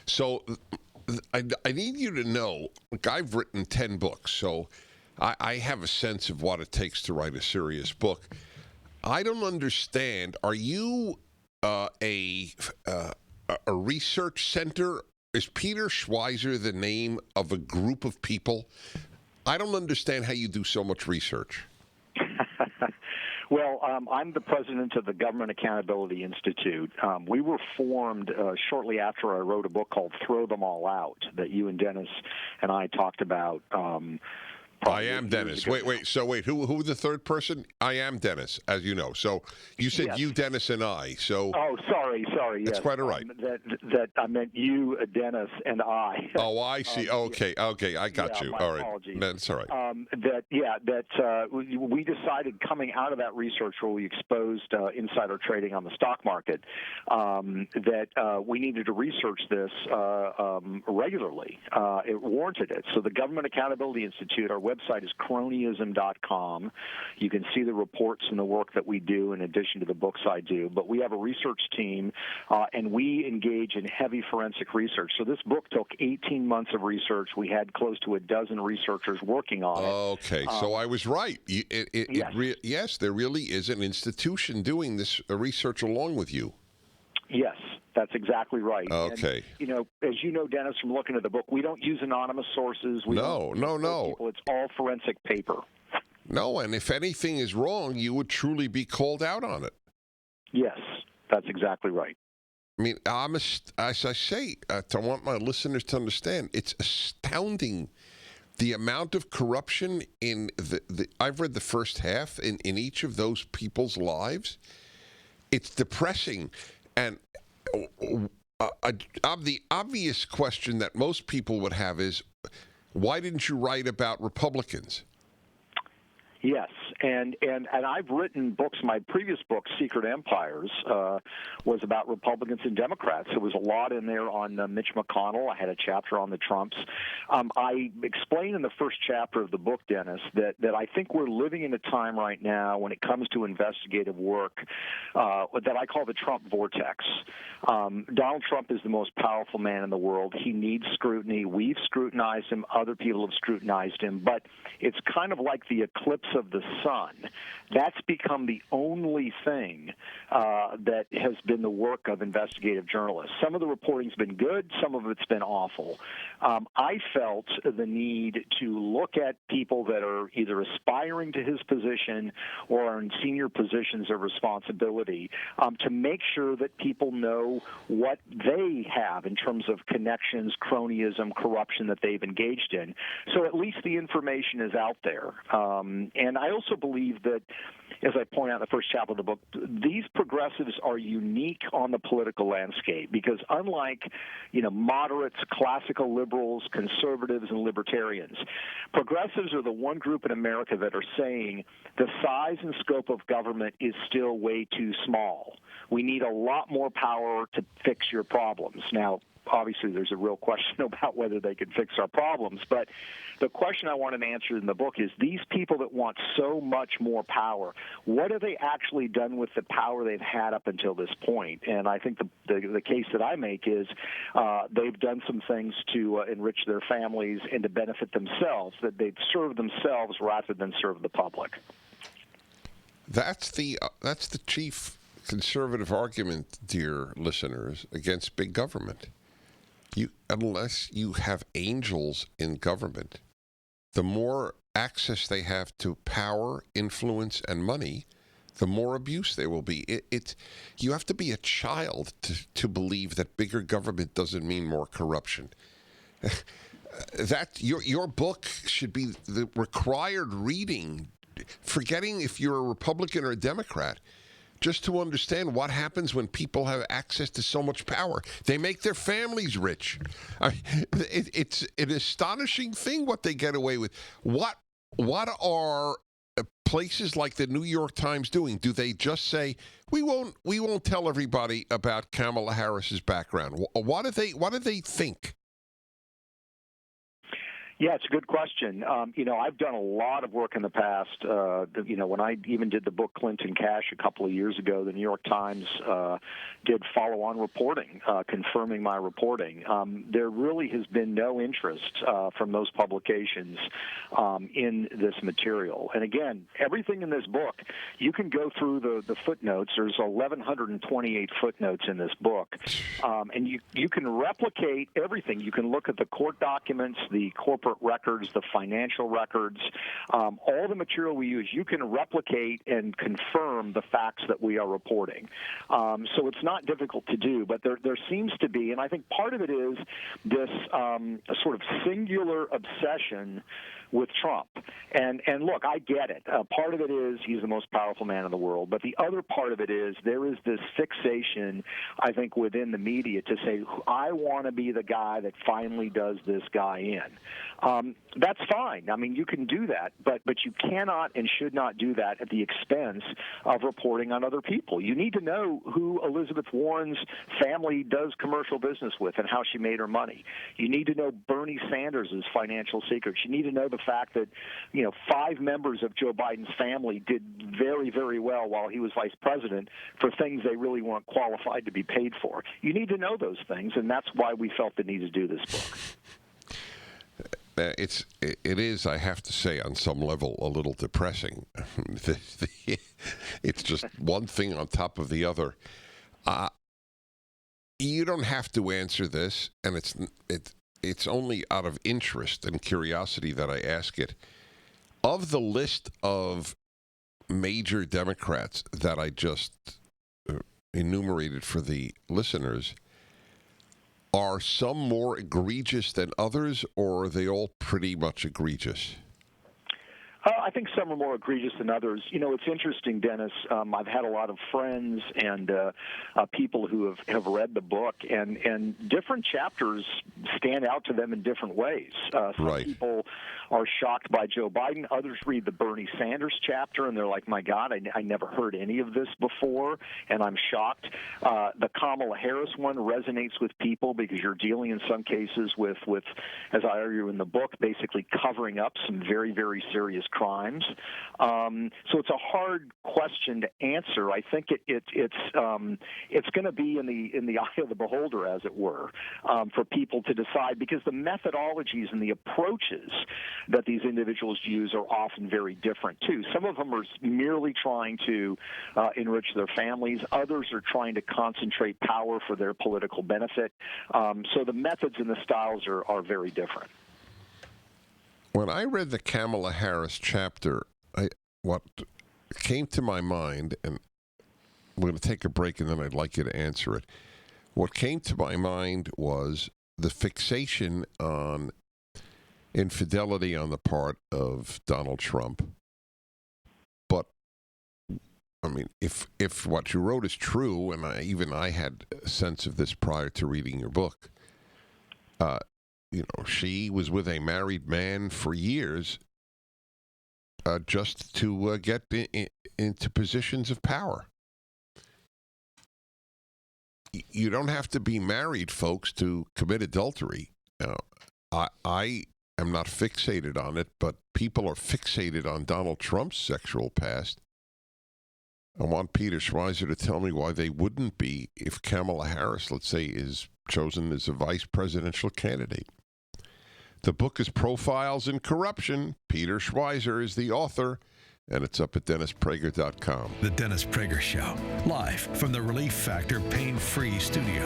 So I need you to know, look, I've written 10 books, so I have a sense of what it takes to write a serious book. I don't understand. Are you a research center? Is Peter Schweizer the name of a group of people? I don't understand how you do so much research. Well, I'm the president of the Government Accountability Institute. We were formed shortly after I wrote a book called Throw Them All Out that you and Dennis and I talked about. I am Dennis. Wait. So who the third person? I am Dennis, as you know. So you said Yes. you, Dennis, and I. So sorry. that's Yes, quite all right. That I meant you, Dennis, and I. Oh, I see. Okay, I got you. My All right, apologies. that's all right. We decided coming out of that research where we exposed insider trading on the stock market that we needed to research this regularly. It warranted it. So the Government Accountability Institute, our website is cronyism.com. You can see the reports and the work that we do in addition to the books I do. But we have a research team, and we engage in heavy forensic research. So this book took 18 months of research. We had close to a dozen researchers working on it. Okay, so I was right. Yes, there really is an institution doing this research along with you. Yes, that's exactly right. Okay. And, as you know, Dennis, from looking at the book, we don't use anonymous sources. No. People. It's all forensic paper. No, and if anything is wrong, you would truly be called out on it. Yes, that's exactly right. I mean, as I say, I want my listeners to understand, it's astounding the amount of corruption in I've read the first half in each of those people's lives. It's depressing. And the obvious question that most people would have is, why didn't you write about Republicans? Yes, and I've written books. My previous book, Secret Empires, was about Republicans and Democrats. There was a lot in there on Mitch McConnell. I had a chapter on the Trumps. I explain in the first chapter of the book, Dennis, that I think we're living in a time right now when it comes to investigative work that I call the Trump vortex. Donald Trump is the most powerful man in the world. He needs scrutiny. We've scrutinized him. Other people have scrutinized him. But it's kind of like the eclipse of the sun. That's become the only thing that has been the work of investigative journalists. Some of the reporting's been good, some of it's been awful. I felt the need to look at people that are either aspiring to his position or are in senior positions of responsibility to make sure that people know what they have in terms of connections, cronyism, corruption that they've engaged in. So at least the information is out there. And I also believe that, as I point out in the first chapter of the book, these progressives are unique on the political landscape because unlike, moderates, classical liberals, conservatives, and libertarians, progressives are the one group in America that are saying the size and scope of government is still way too small. We need a lot more power to fix your problems. Now, obviously, there's a real question about whether they can fix our problems. But the question I wanted to answer in the book is these people that want so much more power, what have they actually done with the power they've had up until this point? And I think the case that I make is they've done some things to enrich their families and to benefit themselves, that they've served themselves rather than serve the public. That's the chief conservative argument, dear listeners, against big government. Unless you have angels in government, the more access they have to power, influence, and money, the more abuse there will be. You have to be a child to believe that bigger government doesn't mean more corruption. That your book should be the required reading, forgetting if you're a Republican or a Democrat, just to understand what happens when people have access to so much power. They make their families rich. It's an astonishing thing what they get away with. What are places like the New York Times doing? Do they just say, we won't tell everybody about Kamala Harris's background? What do they think? Yeah, it's a good question. I've done a lot of work in the past. When I even did the book Clinton Cash a couple of years ago, the New York Times did follow-on reporting, confirming my reporting. There really has been no interest from those publications in this material. And again, everything in this book, you can go through the footnotes. There's 1,128 footnotes in this book, and you can replicate everything. You can look at the court documents, the corporate records, the financial records, all the material we use, you can replicate and confirm the facts that we are reporting. So it's not difficult to do, but there seems to be, and I think part of it is this sort of singular obsession with Trump. And look, I get it. Part of it is he's the most powerful man in the world, but the other part of it is there is this fixation, I think, within the media to say, I want to be the guy that finally does this guy in. That's fine. I mean, you can do that, but you cannot and should not do that at the expense of reporting on other people. You need to know who Elizabeth Warren's family does commercial business with and how she made her money. You need to know Bernie Sanders' financial secrets. You need to know the fact that, 5 members of Joe Biden's family did very, very well while he was vice president for things they really weren't qualified to be paid for. You need to know those things, and that's why we felt the need to do this book. It is, I have to say, on some level, a little depressing. It's just one thing on top of the other. You don't have to answer this, and it's only out of interest and curiosity that I ask it. Of the list of major Democrats that I just enumerated for the listeners, are some more egregious than others, or are they all pretty much egregious? I think some are more egregious than others. It's interesting, Dennis. I've had a lot of friends and people who have read the book, and different chapters stand out to them in different ways. Some people are shocked by Joe Biden. Others read the Bernie Sanders chapter, and they're like, my God, I never heard any of this before, and I'm shocked. The Kamala Harris one resonates with people because you're dealing in some cases with, as I argue in the book, basically covering up some very, very serious crimes. So it's a hard question to answer. I think it's going to be in the eye of the beholder, as it were, for people to decide, because the methodologies and the approaches that these individuals use are often very different too. Some of them are merely trying to enrich their families. Others are trying to concentrate power for their political benefit. So the methods and the styles are very different. When I read the Kamala Harris chapter, what came to my mind, and we're going to take a break and then I'd like you to answer it. What came to my mind was the fixation on infidelity on the part of Donald Trump. But, I mean, if what you wrote is true, and I had a sense of this prior to reading your book, she was with a married man for years just to get into positions of power. You don't have to be married, folks, to commit adultery. I am not fixated on it, but people are fixated on Donald Trump's sexual past. I want Peter Schweizer to tell me why they wouldn't be if Kamala Harris, let's say, is chosen as a vice presidential candidate. The book is Profiles in Corruption. Peter Schweizer is the author, and it's up at DennisPrager.com. The Dennis Prager Show, live from the Relief Factor Pain-Free Studio.